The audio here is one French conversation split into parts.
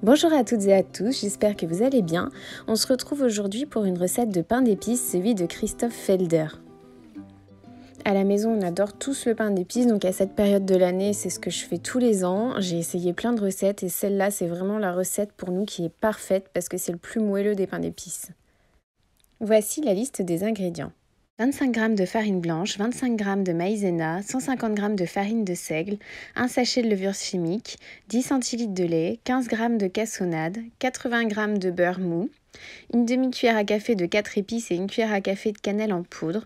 Bonjour à toutes et à tous, j'espère que vous allez bien. On se retrouve aujourd'hui pour une recette de pain d'épices, celui de Christophe Felder. À la maison, on adore tous le pain d'épices, donc à cette période de l'année, c'est ce que je fais tous les ans. J'ai essayé plein de recettes et celle-là, c'est vraiment la recette pour nous qui est parfaite parce que c'est le plus moelleux des pains d'épices. Voici la liste des ingrédients. 25 g de farine blanche, 25 g de maïzena, 150 g de farine de seigle, un sachet de levure chimique, 10 cl de lait, 15 g de cassonade, 80 g de beurre mou, une demi-cuillère à café de 4 épices et une cuillère à café de cannelle en poudre,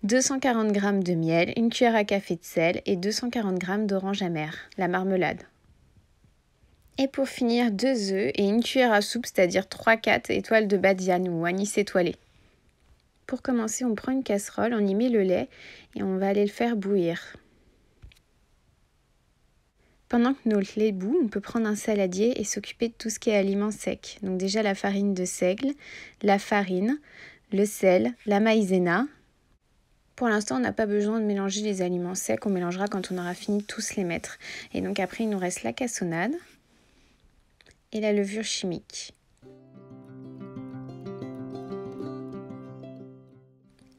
240 g de miel, une cuillère à café de sel et 240 g d'orange amère, la marmelade. Et pour finir, 2 œufs et une cuillère à soupe, c'est-à-dire 3-4 étoiles de badiane ou anis étoilé. Pour commencer, on prend une casserole, on y met le lait et on va aller le faire bouillir. Pendant que notre lait bout, on peut prendre un saladier et s'occuper de tout ce qui est aliments secs. Donc déjà la farine de seigle, la farine, le sel, la maïzena. Pour l'instant, on n'a pas besoin de mélanger les aliments secs, on mélangera quand on aura fini de tous les mettre. Et donc après, il nous reste la cassonade et la levure chimique.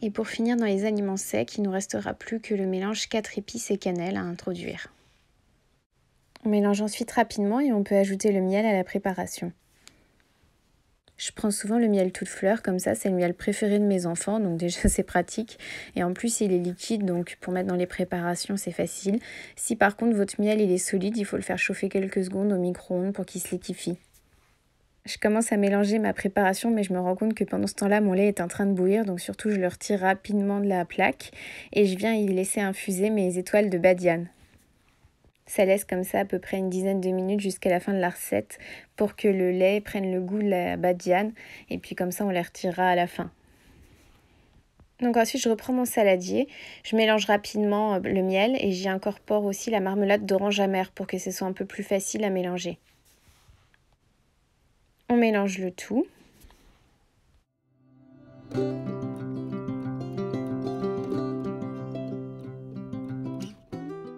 Et pour finir dans les aliments secs, il ne nous restera plus que le mélange 4 épices et cannelle à introduire. On mélange ensuite rapidement et on peut ajouter le miel à la préparation. Je prends souvent le miel toute fleur, comme ça c'est le miel préféré de mes enfants, donc déjà c'est pratique. Et en plus il est liquide, donc pour mettre dans les préparations c'est facile. Si par contre votre miel il est solide, il faut le faire chauffer quelques secondes au micro-ondes pour qu'il se liquéfie. Je commence à mélanger ma préparation, mais je me rends compte que pendant ce temps-là, mon lait est en train de bouillir, donc surtout je le retire rapidement de la plaque et je viens y laisser infuser mes étoiles de badiane. Ça laisse comme ça à peu près une dizaine de minutes jusqu'à la fin de la recette pour que le lait prenne le goût de la badiane et puis comme ça on les retirera à la fin. Donc ensuite je reprends mon saladier, je mélange rapidement le miel et j'y incorpore aussi la marmelade d'orange amère pour que ce soit un peu plus facile à mélanger. On mélange le tout.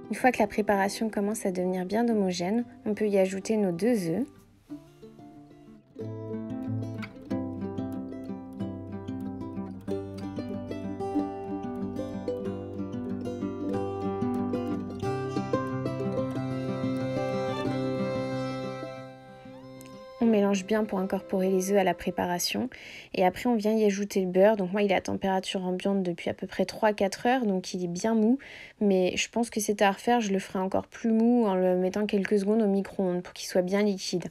Une fois que la préparation commence à devenir bien homogène, on peut y ajouter nos 2 œufs. On mélange bien pour incorporer les œufs à la préparation et après on vient y ajouter le beurre. Donc moi il est à température ambiante depuis à peu près 3-4 heures, donc il est bien mou, mais je pense que c'est à refaire, je le ferai encore plus mou en le mettant quelques secondes au micro-ondes pour qu'il soit bien liquide.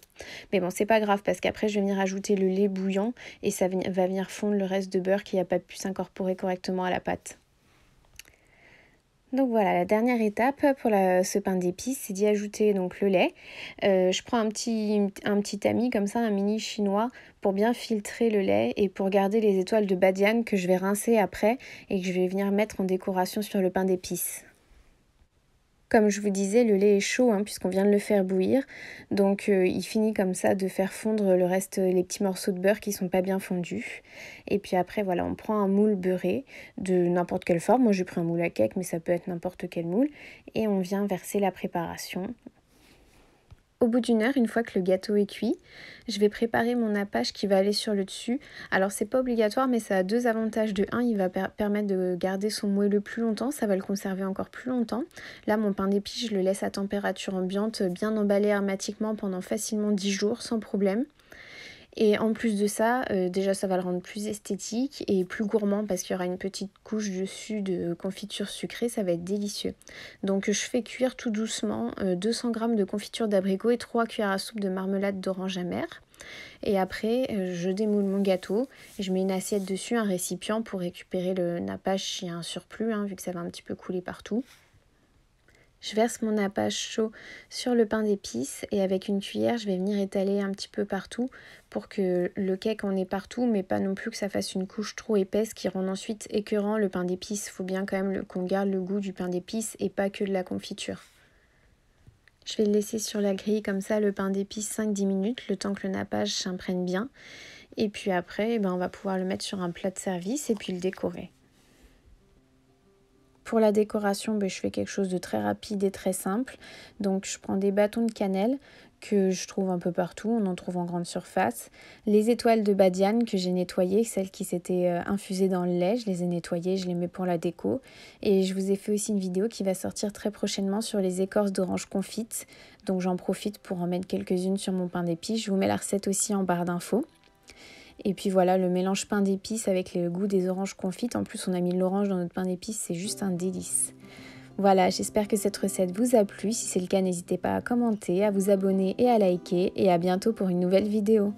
Mais bon c'est pas grave parce qu'après je vais venir ajouter le lait bouillant et ça va venir fondre le reste de beurre qui n'a pas pu s'incorporer correctement à la pâte. Donc voilà, la dernière étape pour ce pain d'épices, c'est d'y ajouter donc le lait. Je prends un petit tamis comme ça, un mini chinois, pour bien filtrer le lait et pour garder les étoiles de badiane que je vais rincer après et que je vais venir mettre en décoration sur le pain d'épices. Comme je vous disais, le lait est chaud puisqu'on vient de le faire bouillir, donc il finit comme ça de faire fondre le reste, les petits morceaux de beurre qui sont pas bien fondus. Et puis après voilà, on prend un moule beurré de n'importe quelle forme, moi j'ai pris un moule à cake mais ça peut être n'importe quel moule, et on vient verser la préparation. Au bout d'une heure, une fois que le gâteau est cuit, je vais préparer mon nappage qui va aller sur le dessus. Alors c'est pas obligatoire mais ça a 2 avantages. De un, il va permettre de garder son moelleux plus longtemps, ça va le conserver encore plus longtemps. Là mon pain d'épices, je le laisse à température ambiante, bien emballé hermétiquement pendant facilement 10 jours sans problème. Et en plus de ça, déjà ça va le rendre plus esthétique et plus gourmand parce qu'il y aura une petite couche dessus de confiture sucrée, ça va être délicieux. Donc je fais cuire tout doucement 200 g de confiture d'abricot et 3 cuillères à soupe de marmelade d'orange amère. Et après, je démoule mon gâteau, et je mets une assiette dessus, un récipient pour récupérer le nappage s'il y a un surplus, vu que ça va un petit peu couler partout. Je verse mon nappage chaud sur le pain d'épices et avec une cuillère, je vais venir étaler un petit peu partout pour que le cake en ait partout, mais pas non plus que ça fasse une couche trop épaisse qui rend ensuite écœurant le pain d'épices. Il faut bien quand même qu'on garde le goût du pain d'épices et pas que de la confiture. Je vais le laisser sur la grille comme ça, le pain d'épices 5-10 minutes, le temps que le nappage s'imprègne bien. Et puis après, on va pouvoir le mettre sur un plat de service et puis le décorer. Pour la décoration, je fais quelque chose de très rapide et très simple. Donc je prends des bâtons de cannelle que je trouve un peu partout, on en trouve en grande surface. Les étoiles de badiane que j'ai nettoyées, celles qui s'étaient infusées dans le lait, je les ai nettoyées, je les mets pour la déco. Et je vous ai fait aussi une vidéo qui va sortir très prochainement sur les écorces d'orange confite. Donc j'en profite pour en mettre quelques-unes sur mon pain d'épices. Je vous mets la recette aussi en barre d'infos. Et puis voilà, le mélange pain d'épices avec le goût des oranges confites. En plus, on a mis de l'orange dans notre pain d'épices, c'est juste un délice. Voilà, j'espère que cette recette vous a plu. Si c'est le cas, n'hésitez pas à commenter, à vous abonner et à liker. Et à bientôt pour une nouvelle vidéo.